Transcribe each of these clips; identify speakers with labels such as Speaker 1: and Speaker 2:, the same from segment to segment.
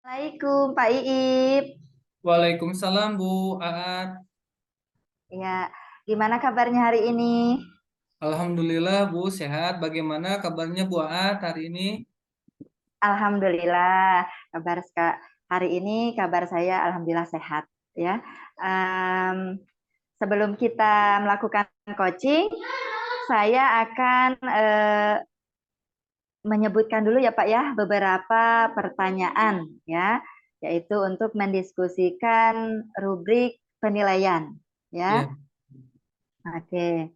Speaker 1: Assalamualaikum Pak Iip.
Speaker 2: Waalaikumsalam Bu Aat.
Speaker 1: Ya, gimana kabarnya hari ini?
Speaker 2: Alhamdulillah Bu sehat. Bagaimana kabarnya Bu Aat hari ini?
Speaker 1: Alhamdulillah, hari ini kabar saya alhamdulillah sehat ya. Em, Sebelum kita melakukan coaching, saya akan menyebutkan dulu ya Pak ya beberapa pertanyaan ya, yaitu untuk mendiskusikan rubrik penilaian ya.
Speaker 2: Ya,
Speaker 1: Oke.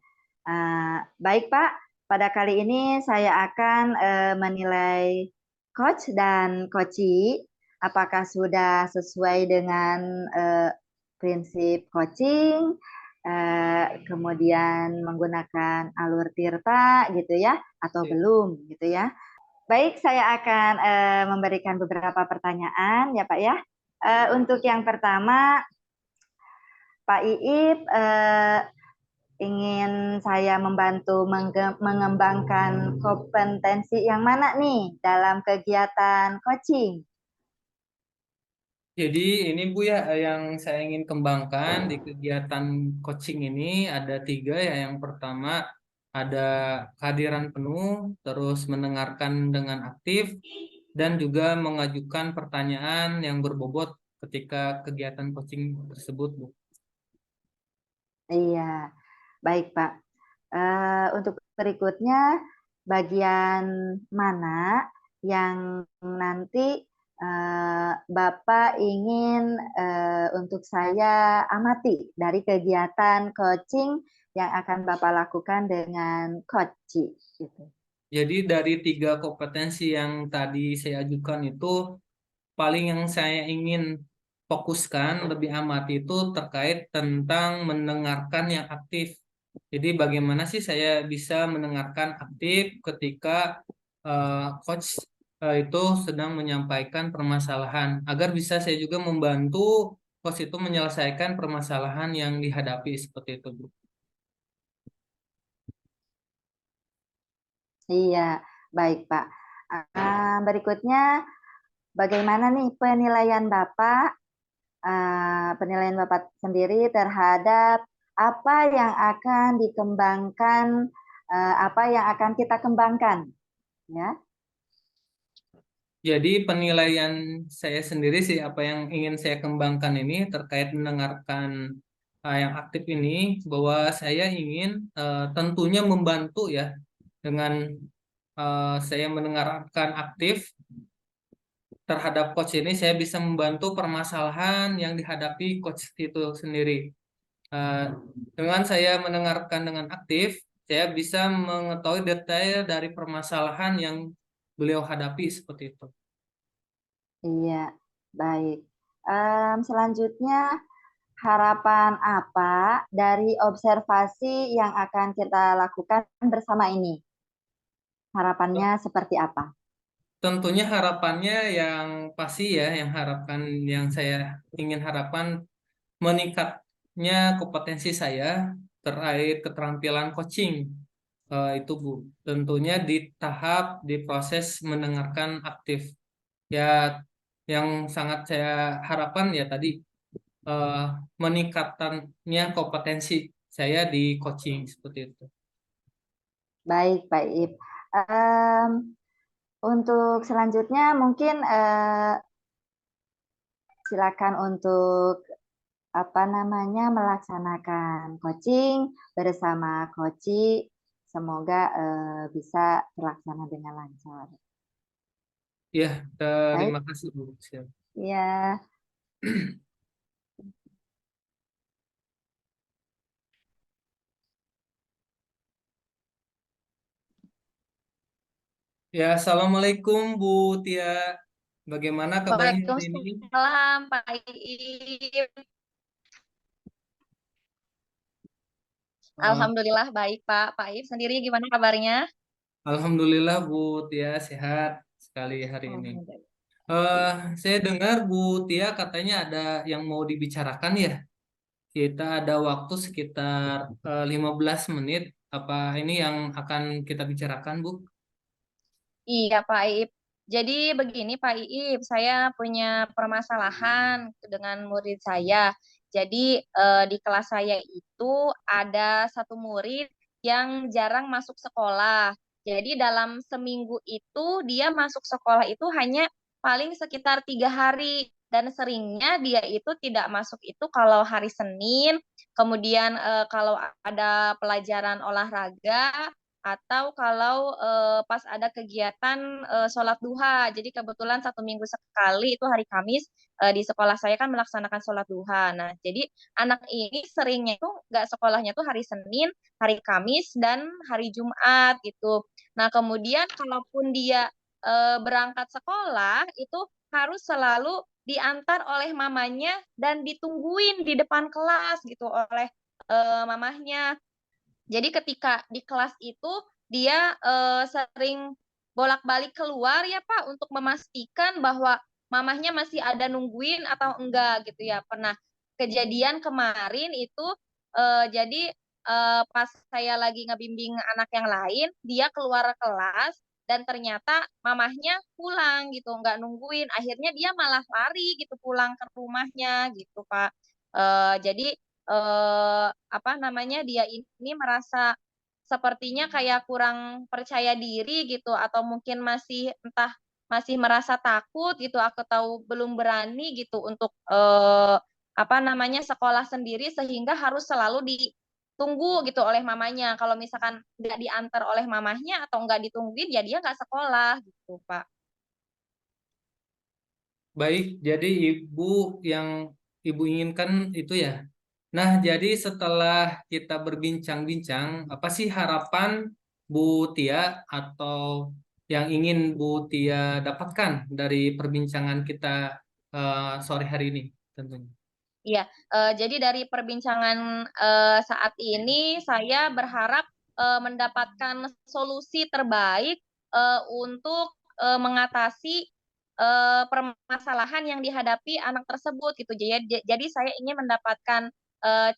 Speaker 1: Baik Pak, pada kali ini saya akan menilai coach dan coachee apakah sudah sesuai dengan prinsip coaching, kemudian menggunakan alur tirta gitu ya, atau
Speaker 2: ya.
Speaker 1: belum gitu ya. Baik, saya akan memberikan beberapa pertanyaan ya Pak ya. Untuk yang pertama, Pak Iip ingin saya membantu mengembangkan kompetensi yang mana nih dalam kegiatan coaching?
Speaker 2: Jadi ini Bu ya yang saya ingin kembangkan di kegiatan coaching ini ada tiga ya. Yang pertama ada kehadiran penuh, terus mendengarkan dengan aktif, dan juga mengajukan pertanyaan yang berbobot ketika kegiatan coaching tersebut Bu.
Speaker 1: Iya, baik Pak. Untuk berikutnya, bagian mana yang nanti Bapak ingin untuk saya amati dari kegiatan coaching yang akan Bapak lakukan dengan coach gitu.
Speaker 2: Jadi dari tiga kompetensi yang tadi saya ajukan itu paling yang saya ingin fokuskan lebih amati itu terkait tentang mendengarkan yang aktif. Jadi bagaimana sih saya bisa mendengarkan aktif ketika coach itu sedang menyampaikan permasalahan agar bisa saya juga membantu coach itu menyelesaikan permasalahan yang dihadapi seperti itu, Bu.
Speaker 1: Iya, baik Pak. Berikutnya, bagaimana nih penilaian Bapak sendiri terhadap apa yang akan dikembangkan, apa yang akan kita kembangkan, ya?
Speaker 2: Jadi penilaian saya sendiri sih apa yang ingin saya kembangkan ini terkait mendengarkan yang aktif ini bahwa saya ingin tentunya membantu ya dengan saya mendengarkan aktif terhadap coach ini saya bisa membantu permasalahan yang dihadapi coach itu sendiri. Eh, dengan saya mendengarkan dengan aktif, saya bisa mengetahui detail dari permasalahan yang beliau hadapi seperti itu.
Speaker 1: Iya, baik. Selanjutnya, harapan apa dari observasi yang akan kita lakukan bersama ini? Harapannya seperti apa?
Speaker 2: Tentunya harapannya yang pasti ya, yang saya ingin harapkan meningkatnya kompetensi saya terkait keterampilan coaching. Itu Bu, tentunya di tahap di proses mendengarkan aktif. Ya, yang sangat saya harapkan ya tadi eh, meningkatannya kompetensi saya di coaching seperti itu.
Speaker 1: Baik, Pak Ip. Em, untuk selanjutnya mungkin silakan untuk apa namanya melaksanakan coaching bersama coachi. Semoga bisa terlaksana dengan lancar.
Speaker 2: Ya, terima
Speaker 1: Baik,
Speaker 2: kasih Bu. Siap.
Speaker 1: ya.
Speaker 2: Ya, Assalamualaikum Bu Tia. Bagaimana kabarnya hari ini?
Speaker 3: Waalaikumsalam Pak Iip.
Speaker 2: Eh,
Speaker 3: Alhamdulillah baik Pak. Pak Iip sendiri gimana kabarnya?
Speaker 2: Alhamdulillah Bu Tia sehat sekali hari ini.
Speaker 3: Alhamdulillah.
Speaker 2: Eh, saya dengar Bu Tia katanya ada yang mau dibicarakan ya. Kita ada waktu sekitar 15 menit. Apa ini yang akan kita bicarakan Bu?
Speaker 3: Iya Pak Iip. Jadi begini Pak Iip, saya punya permasalahan dengan murid saya. Jadi di kelas saya itu ada satu murid yang jarang masuk sekolah. Jadi dalam seminggu itu dia masuk sekolah itu hanya paling sekitar 3 hari. Dan seringnya dia itu tidak masuk itu kalau hari Senin, kemudian kalau ada pelajaran olahraga, atau kalau pas ada kegiatan sholat duha. Jadi kebetulan 1 minggu sekali itu hari Kamis di sekolah saya kan melaksanakan sholat duha. Nah, jadi anak ini seringnya itu nggak sekolahnya tuh hari Senin, hari Kamis, dan hari Jumat gitu. Nah, kemudian kalaupun dia berangkat sekolah itu harus selalu diantar oleh mamanya dan ditungguin di depan kelas gitu oleh mamahnya. Jadi ketika di kelas itu dia sering bolak-balik keluar ya Pak untuk memastikan bahwa mamahnya masih ada nungguin atau enggak gitu ya. Pernah kejadian kemarin itu jadi pas saya lagi ngebimbing anak yang lain, dia keluar kelas dan ternyata mamahnya pulang gitu, nggak nungguin. Akhirnya dia malah lari gitu pulang ke rumahnya gitu Pak. Jadi apa namanya, dia ini merasa sepertinya kayak kurang percaya diri gitu atau mungkin masih entah masih merasa takut gitu, aku tahu belum berani gitu untuk apa namanya, sekolah sendiri sehingga harus selalu ditunggu gitu oleh mamanya. Kalau misalkan nggak diantar oleh mamahnya atau nggak ditungguin ya dia nggak sekolah gitu, Pak.
Speaker 2: Baik, jadi Ibu yang Ibu inginkan itu ya. Nah, jadi setelah kita berbincang-bincang, apa sih harapan Bu Tia atau yang ingin Bu Tia dapatkan dari perbincangan kita sore hari ini tentunya?
Speaker 3: Iya, jadi dari perbincangan saat ini saya berharap mendapatkan solusi terbaik untuk mengatasi permasalahan yang dihadapi anak tersebut gitu. Jadi saya ingin mendapatkan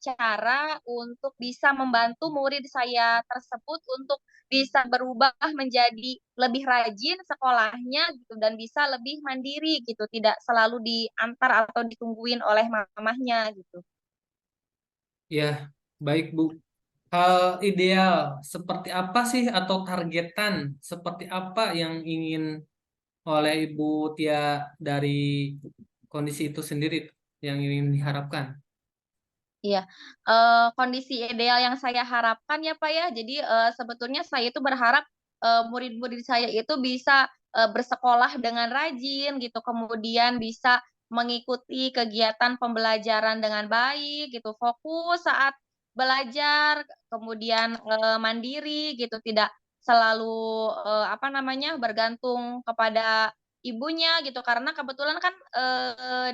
Speaker 3: cara untuk bisa membantu murid saya tersebut untuk bisa berubah menjadi lebih rajin sekolahnya gitu dan bisa lebih mandiri gitu, tidak selalu diantar atau ditungguin oleh mamahnya gitu.
Speaker 2: Ya, baik Bu. Hal ideal seperti apa sih atau targetan seperti apa yang ingin oleh Ibu Tia dari kondisi itu sendiri yang ingin diharapkan?
Speaker 3: Iya, kondisi ideal yang saya harapkan ya, Pak, ya, jadi, sebetulnya saya itu berharap, murid-murid saya itu bisa, bersekolah dengan rajin gitu, kemudian bisa mengikuti kegiatan pembelajaran dengan baik gitu, fokus saat belajar, kemudian, mandiri gitu, tidak selalu, apa namanya, bergantung kepada ibunya gitu, karena kebetulan kan,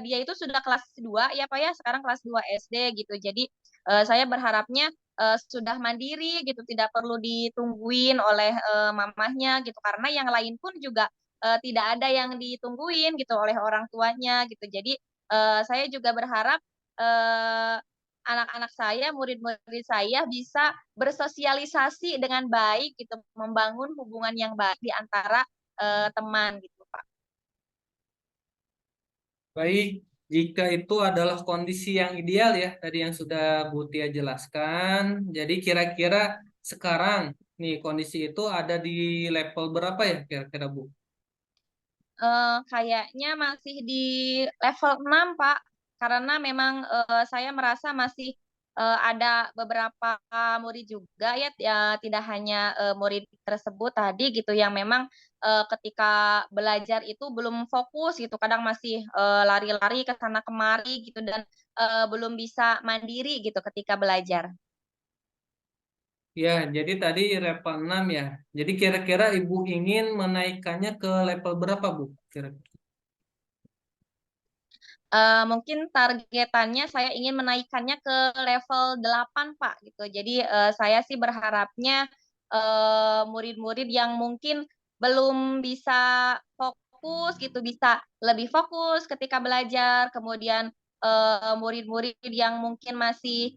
Speaker 3: dia itu sudah kelas 2 ya, Pak, ya, sekarang kelas 2 SD gitu. Jadi, saya berharapnya, sudah mandiri gitu, tidak perlu ditungguin oleh, mamahnya gitu, karena yang lain pun juga, tidak ada yang ditungguin gitu oleh orang tuanya gitu. Jadi, saya juga berharap, eee, anak-anak saya, murid-murid saya bisa bersosialisasi dengan baik gitu, membangun hubungan yang baik di antara, teman gitu, Pak.
Speaker 2: Baik, jika itu adalah kondisi yang ideal ya, tadi yang sudah Bu Tia jelaskan. Jadi kira-kira sekarang nih kondisi itu ada di level berapa ya kira-kira Bu?
Speaker 3: Kayaknya masih di level 6 Pak, karena memang, saya merasa masih, ada beberapa murid juga ya, tidak hanya, murid tersebut tadi gitu yang memang, ketika belajar itu belum fokus gitu, kadang masih, lari-lari ke sana kemari gitu dan, belum bisa mandiri gitu ketika belajar.
Speaker 2: Ya, jadi tadi level 6 ya. Jadi kira-kira Ibu ingin menaikkannya ke level berapa Bu? Kira.
Speaker 3: Mungkin targetannya saya ingin menaikkannya ke level 8 Pak, gitu. Jadi, saya sih berharapnya, murid-murid yang mungkin belum bisa fokus gitu, bisa lebih fokus ketika belajar, kemudian, murid-murid yang mungkin masih,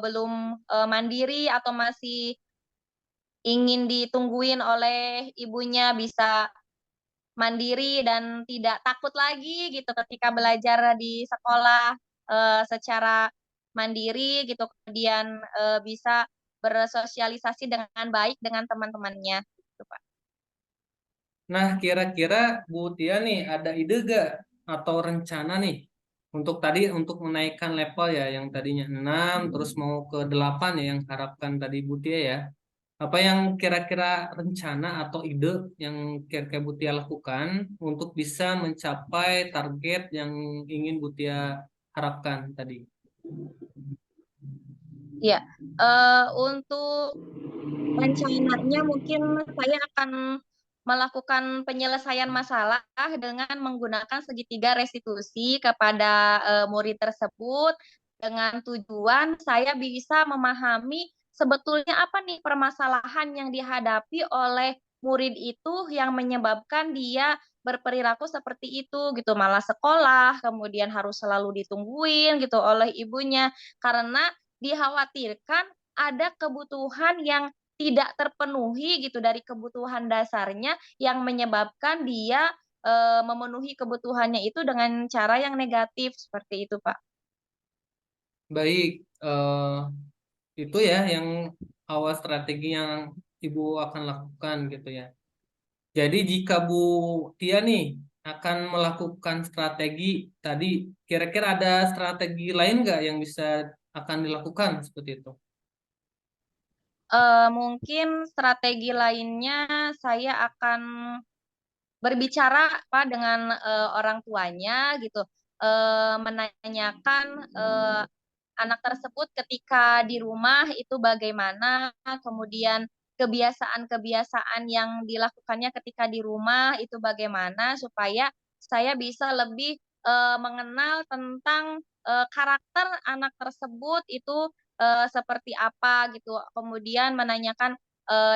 Speaker 3: belum, mandiri atau masih ingin ditungguin oleh ibunya bisa mandiri dan tidak takut lagi gitu ketika belajar di sekolah secara mandiri gitu, kemudian bisa bersosialisasi dengan baik dengan teman-temannya gitu, Pak.
Speaker 2: Nah, kira-kira Bu Tia nih ada ide gak atau rencana nih untuk menaikkan level ya yang tadinya 6 terus mau ke 8 ya yang harapkan tadi Bu Tia ya. Apa yang kira-kira rencana atau ide yang kira-kira Bu Tia lakukan untuk bisa mencapai target yang ingin Bu Tia harapkan tadi?
Speaker 3: Ya, untuk rencananya mungkin saya akan melakukan penyelesaian masalah dengan menggunakan segitiga restitusi kepada murid tersebut dengan tujuan saya bisa memahami sebetulnya apa nih permasalahan yang dihadapi oleh murid itu yang menyebabkan dia berperilaku seperti itu gitu, malah sekolah kemudian harus selalu ditungguin gitu oleh ibunya karena dikhawatirkan ada kebutuhan yang tidak terpenuhi gitu dari kebutuhan dasarnya yang menyebabkan dia memenuhi kebutuhannya itu dengan cara yang negatif seperti itu, Pak.
Speaker 2: Baik, itu ya yang awal strategi yang Ibu akan lakukan gitu ya. Jadi jika Bu Tia nih akan melakukan strategi tadi, kira-kira ada strategi lain nggak yang bisa akan dilakukan seperti itu?
Speaker 3: Mungkin strategi lainnya saya akan berbicara Pak dengan orang tuanya gitu, menanyakan anak tersebut ketika di rumah itu bagaimana, kemudian kebiasaan-kebiasaan yang dilakukannya ketika di rumah itu bagaimana, supaya saya bisa lebih mengenal tentang karakter anak tersebut itu seperti apa gitu. Kemudian menanyakan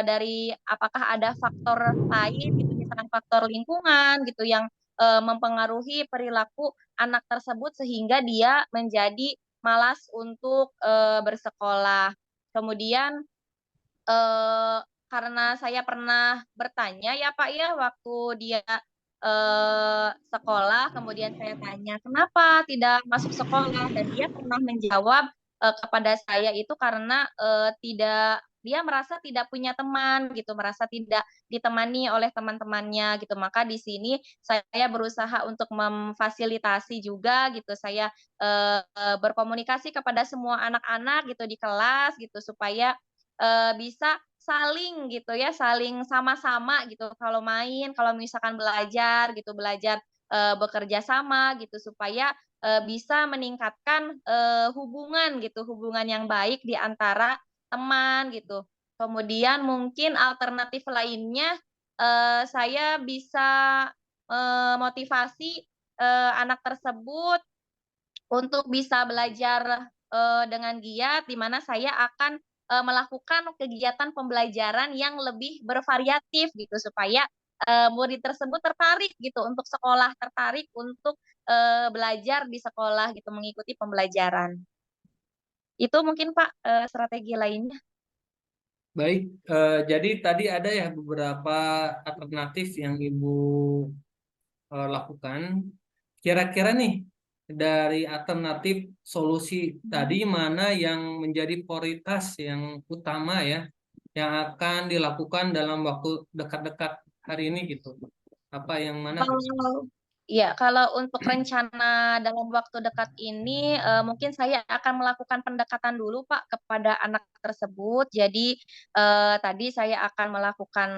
Speaker 3: dari apakah ada faktor lain gitu, misalkan faktor lingkungan gitu yang mempengaruhi perilaku anak tersebut sehingga dia menjadi malas untuk bersekolah. Kemudian eee, karena saya pernah bertanya ya, Pak, ya, waktu dia sekolah, kemudian saya tanya, "Kenapa tidak masuk sekolah?" Dan dia pernah menjawab kepada saya itu karena dia merasa tidak punya teman gitu, merasa tidak ditemani oleh teman-temannya gitu. Maka di sini saya berusaha untuk memfasilitasi juga gitu, saya berkomunikasi kepada semua anak-anak gitu di kelas gitu supaya bisa saling gitu ya, saling sama-sama gitu kalau main, kalau misalkan belajar gitu, belajar bekerja sama gitu supaya bisa meningkatkan hubungan gitu, hubungan yang baik di antara teman gitu. Kemudian mungkin alternatif lainnya saya bisa motivasi anak tersebut untuk bisa belajar dengan giat, di mana saya akan melakukan kegiatan pembelajaran yang lebih bervariatif gitu, supaya murid tersebut tertarik gitu untuk sekolah, tertarik untuk belajar di sekolah gitu, mengikuti pembelajaran. Itu mungkin Pak strategi lainnya.
Speaker 2: Baik, jadi tadi ada ya beberapa alternatif yang Ibu lakukan. Kira-kira nih dari alternatif solusi tadi mana yang menjadi prioritas yang utama ya yang akan dilakukan dalam waktu dekat-dekat hari ini gitu. Apa yang mana gitu?
Speaker 3: Kalau iya, kalau untuk rencana dalam waktu dekat ini, mungkin saya akan melakukan pendekatan dulu, Pak, kepada anak tersebut. Jadi, tadi saya akan melakukan,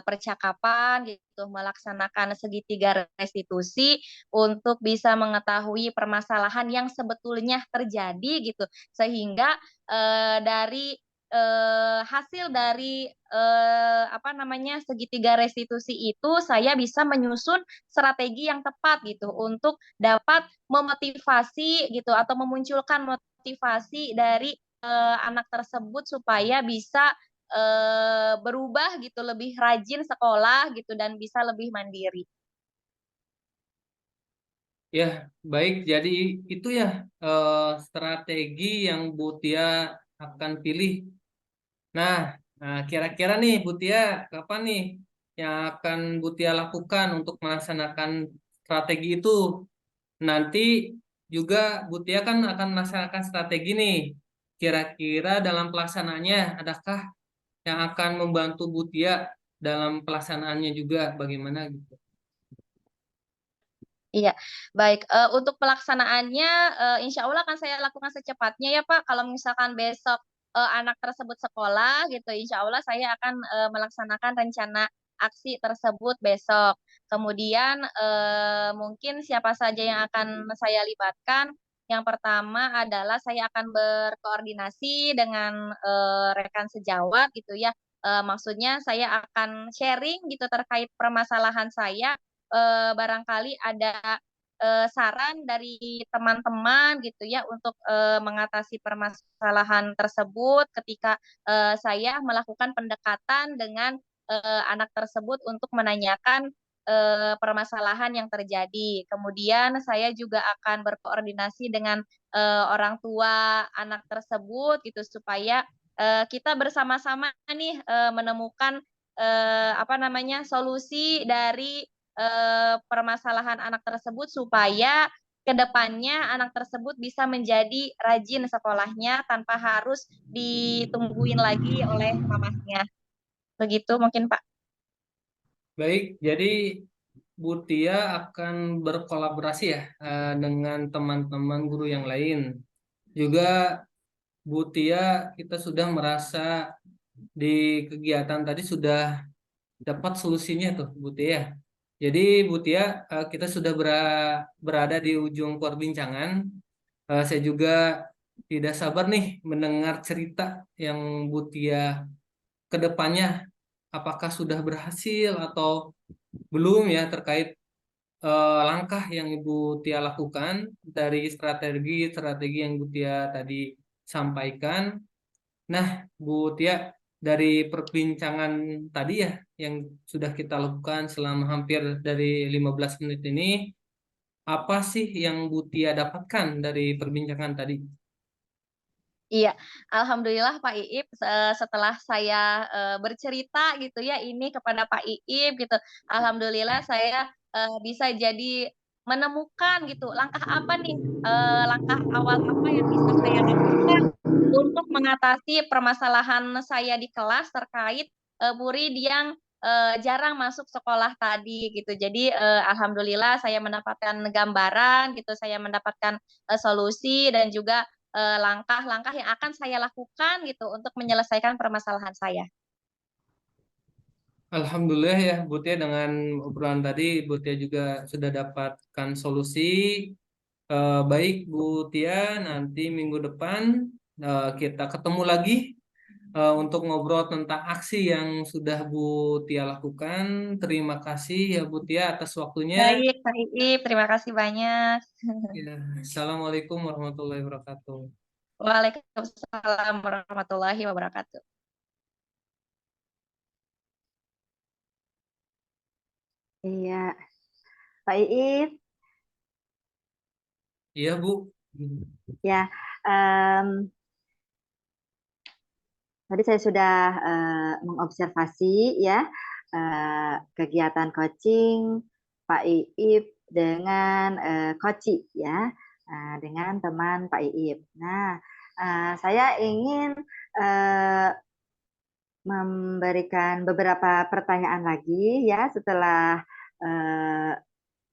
Speaker 3: percakapan gitu, melaksanakan segitiga restitusi untuk bisa mengetahui permasalahan yang sebetulnya terjadi gitu. Sehingga, dari hasil dari apa namanya, segitiga restitusi itu saya bisa menyusun strategi yang tepat gitu untuk dapat memotivasi gitu atau memunculkan motivasi dari anak tersebut supaya bisa berubah gitu, lebih rajin sekolah gitu dan bisa lebih mandiri.
Speaker 2: Ya, baik. Jadi itu ya strategi yang Bu Tia akan pilih. Nah, kira-kira nih Bu Tia, kapan nih yang akan Butia lakukan untuk melaksanakan strategi itu. Nanti juga Butia kan akan melaksanakan strategi nih. Kira-kira dalam pelaksanaannya adakah yang akan membantu Butia dalam pelaksanaannya juga bagaimana gitu.
Speaker 3: Iya, baik. Untuk pelaksanaannya, insya Allah akan saya lakukan secepatnya ya Pak. Kalau misalkan besok anak tersebut sekolah gitu, insya Allah saya akan melaksanakan rencana aksi tersebut besok. Kemudian mungkin siapa saja yang akan saya libatkan. Yang pertama adalah saya akan berkoordinasi dengan rekan sejawat gitu ya. Maksudnya saya akan sharing gitu terkait permasalahan saya, barangkali ada saran dari teman-teman gitu ya untuk mengatasi permasalahan tersebut ketika saya melakukan pendekatan dengan anak tersebut untuk menanyakan permasalahan yang terjadi. Kemudian saya juga akan berkoordinasi dengan orang tua anak tersebut gitu supaya kita bersama-sama nih menemukan apa namanya solusi dari permasalahan anak tersebut supaya kedepannya anak tersebut bisa menjadi rajin sekolahnya tanpa harus ditungguin lagi oleh mamahnya. Begitu mungkin Pak.
Speaker 2: Baik, jadi Butia akan berkolaborasi ya dengan teman-teman guru yang lain. Juga Butia kita sudah merasa di kegiatan tadi sudah dapat solusinya tuh Butia. Jadi Butia kita sudah berada di ujung perbincangan. Saya juga tidak sabar nih mendengar cerita yang Butia ke depannya apakah sudah berhasil atau belum ya terkait langkah yang Ibu Tia lakukan dari strategi-strategi yang Bu Tia tadi sampaikan. Nah, Bu Tia, dari perbincangan tadi ya yang sudah kita lakukan selama hampir dari 15 menit ini, apa sih yang Bu Tia dapatkan dari perbincangan tadi?
Speaker 3: Iya, alhamdulillah Pak Iip setelah saya bercerita gitu ya ini kepada Pak Iip gitu, alhamdulillah saya bisa jadi menemukan gitu langkah apa nih, langkah awal apa yang bisa saya lakukan untuk mengatasi permasalahan saya di kelas terkait murid yang jarang masuk sekolah tadi gitu. Jadi alhamdulillah saya mendapatkan gambaran gitu, saya mendapatkan solusi dan juga langkah-langkah yang akan saya lakukan gitu untuk menyelesaikan permasalahan saya.
Speaker 2: Alhamdulillah ya, Bu Tia dengan obrolan tadi, Bu Tia juga sudah dapatkan solusi. Baik Bu Tia, nanti minggu depan kita ketemu lagi untuk ngobrol tentang aksi yang sudah Bu Tia lakukan. Terima kasih ya Bu Tia atas waktunya.
Speaker 3: Baik, Pak Iip, terima kasih banyak.
Speaker 2: Ya, Assalamualaikum warahmatullahi wabarakatuh.
Speaker 3: Waalaikumsalam warahmatullahi wabarakatuh.
Speaker 1: Iya, Pak Iip,
Speaker 2: Iya Bu.
Speaker 1: ya. Tadi saya sudah mengobservasi ya kegiatan coaching Pak Iip dengan Koci ya, dengan teman Pak Iip. Nah, saya ingin memberikan beberapa pertanyaan lagi ya setelah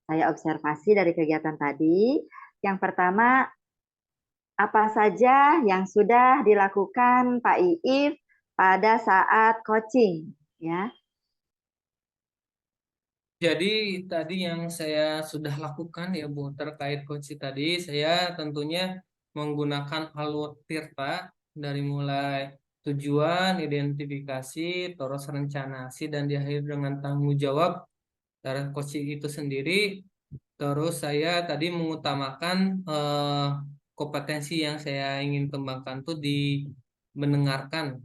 Speaker 1: saya observasi dari kegiatan tadi. Yang pertama, apa saja yang sudah dilakukan Pak Iif pada saat coaching ya?
Speaker 2: Jadi tadi yang saya sudah lakukan ya Bu terkait coach tadi, saya tentunya menggunakan alur tirta dari mulai tujuan, identifikasi, terus rencana aksi dan diakhiri dengan tanggung jawab dari coach itu sendiri. Terus saya tadi mengutamakan kompetensi yang saya ingin kembangkan tuh di mendengarkan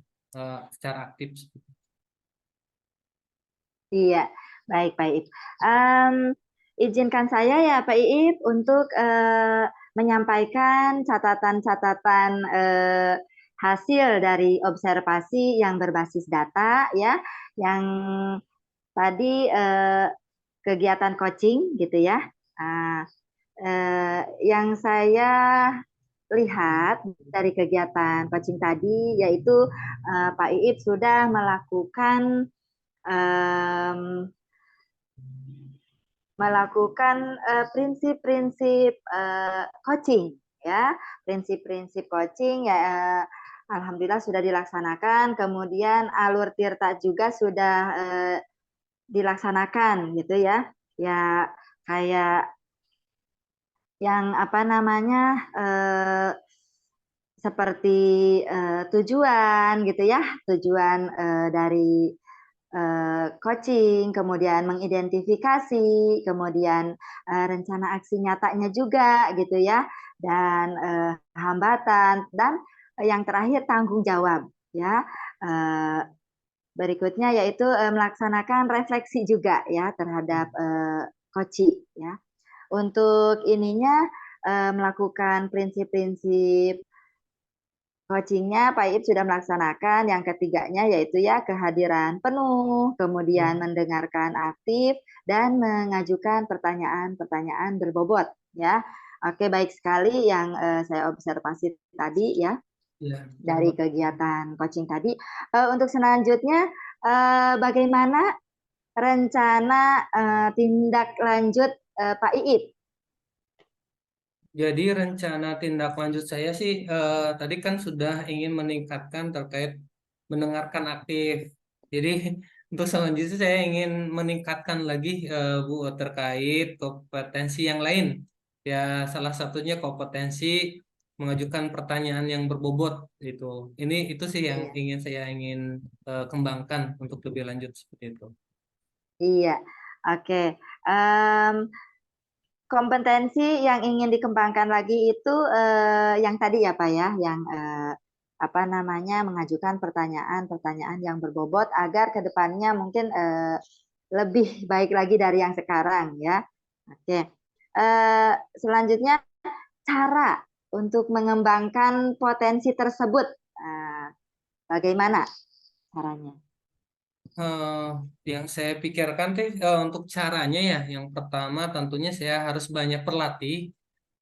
Speaker 2: secara aktif.
Speaker 1: Iya, baik Pak Iif. Izinkan saya ya Pak Iif untuk menyampaikan catatan-catatan hasil dari observasi yang berbasis data ya, yang tadi kegiatan coaching gitu ya. Nah, yang saya lihat dari kegiatan coaching tadi yaitu Pak Iip sudah melakukan prinsip-prinsip coaching ya, prinsip-prinsip coaching ya, alhamdulillah sudah dilaksanakan. Kemudian alur tirta juga sudah dilaksanakan gitu ya, ya kayak yang apa namanya seperti tujuan gitu ya, tujuan dari coaching, kemudian mengidentifikasi, kemudian rencana aksi nyatanya juga gitu ya, dan hambatan, dan yang terakhir tanggung jawab ya. Berikutnya yaitu melaksanakan refleksi juga ya terhadap coaching ya. Untuk ininya melakukan prinsip-prinsip coachingnya Pak Iip sudah melaksanakan. Yang ketiganya yaitu ya kehadiran penuh, kemudian mendengarkan aktif, dan mengajukan pertanyaan-pertanyaan berbobot ya. Oke, baik sekali yang saya observasi tadi ya, dari kegiatan coaching tadi. Untuk selanjutnya, bagaimana rencana tindak lanjut Pak Iip?
Speaker 2: Jadi rencana tindak lanjut saya sih tadi kan sudah ingin meningkatkan terkait mendengarkan aktif. Jadi untuk selanjutnya saya ingin meningkatkan lagi Bu terkait kompetensi yang lain. Ya salah satunya kompetensi mengajukan pertanyaan yang berbobot gitu. Itu sih yang saya ingin kembangkan untuk lebih lanjut seperti itu.
Speaker 1: Iya, oke. Kompetensi yang ingin dikembangkan lagi itu yang tadi ya Pak ya, yang apa namanya mengajukan pertanyaan-pertanyaan yang berbobot agar kedepannya mungkin lebih baik lagi dari yang sekarang ya. Oke. Selanjutnya cara untuk mengembangkan potensi tersebut, bagaimana caranya?
Speaker 2: Yang saya pikirkan untuk caranya ya, yang pertama tentunya saya harus banyak berlatih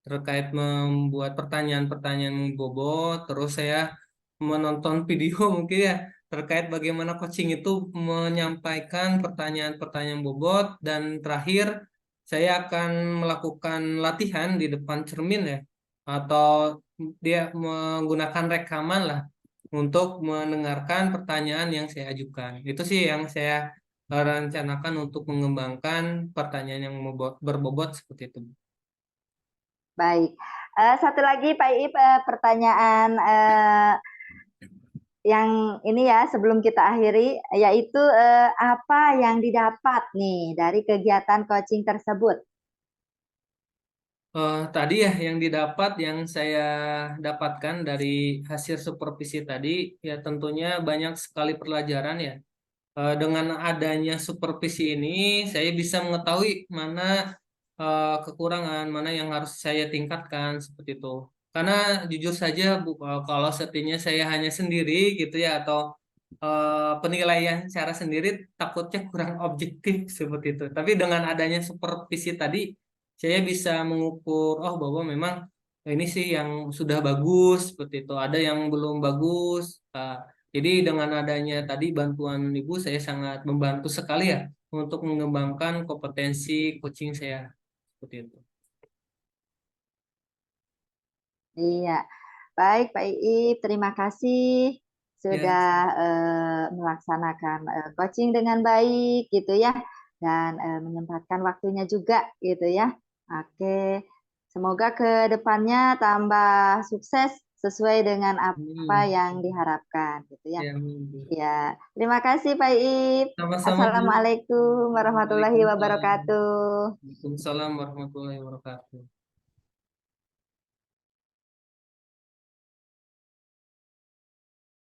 Speaker 2: terkait membuat pertanyaan-pertanyaan bobot, terus saya menonton video mungkin ya terkait bagaimana coaching itu menyampaikan pertanyaan-pertanyaan bobot, dan terakhir saya akan melakukan latihan di depan cermin ya, atau dia menggunakan rekaman lah untuk mendengarkan pertanyaan yang saya ajukan. Itu sih yang saya rencanakan untuk mengembangkan pertanyaan yang berbobot seperti itu.
Speaker 1: Baik. Satu lagi Pak Iip, pertanyaan yang ini ya sebelum kita akhiri, yaitu apa yang didapat nih dari kegiatan coaching tersebut?
Speaker 2: Tadi ya yang didapat, yang saya dapatkan dari hasil supervisi tadi ya tentunya banyak sekali pelajaran ya. Dengan adanya supervisi ini saya bisa mengetahui mana kekurangan, mana yang harus saya tingkatkan seperti itu. Karena jujur saja Bu, kalau sepertinya saya hanya sendiri gitu ya, atau penilaian secara sendiri takutnya kurang objektif seperti itu. Tapi dengan adanya supervisi tadi saya bisa mengukur bahwa memang ini sih yang sudah bagus seperti itu. Ada yang belum bagus. Jadi dengan adanya tadi bantuan Ibu saya sangat membantu sekali ya untuk mengembangkan kompetensi coaching saya seperti itu.
Speaker 1: Iya, baik Pak Iip, terima kasih
Speaker 2: Ya,
Speaker 1: sudah melaksanakan coaching dengan baik gitu ya, dan menyempatkan waktunya juga gitu ya. Oke, semoga ke depannya tambah sukses sesuai dengan apa yang diharapkan gitu ya.
Speaker 2: ya,
Speaker 1: Ya, terima kasih Pak Iip.
Speaker 2: sama-sama Bu.
Speaker 1: Assalamualaikum warahmatullahi
Speaker 2: Waalaikumsalam.
Speaker 1: wabarakatuh.
Speaker 2: Waalaikumsalam warahmatullahi wabarakatuh.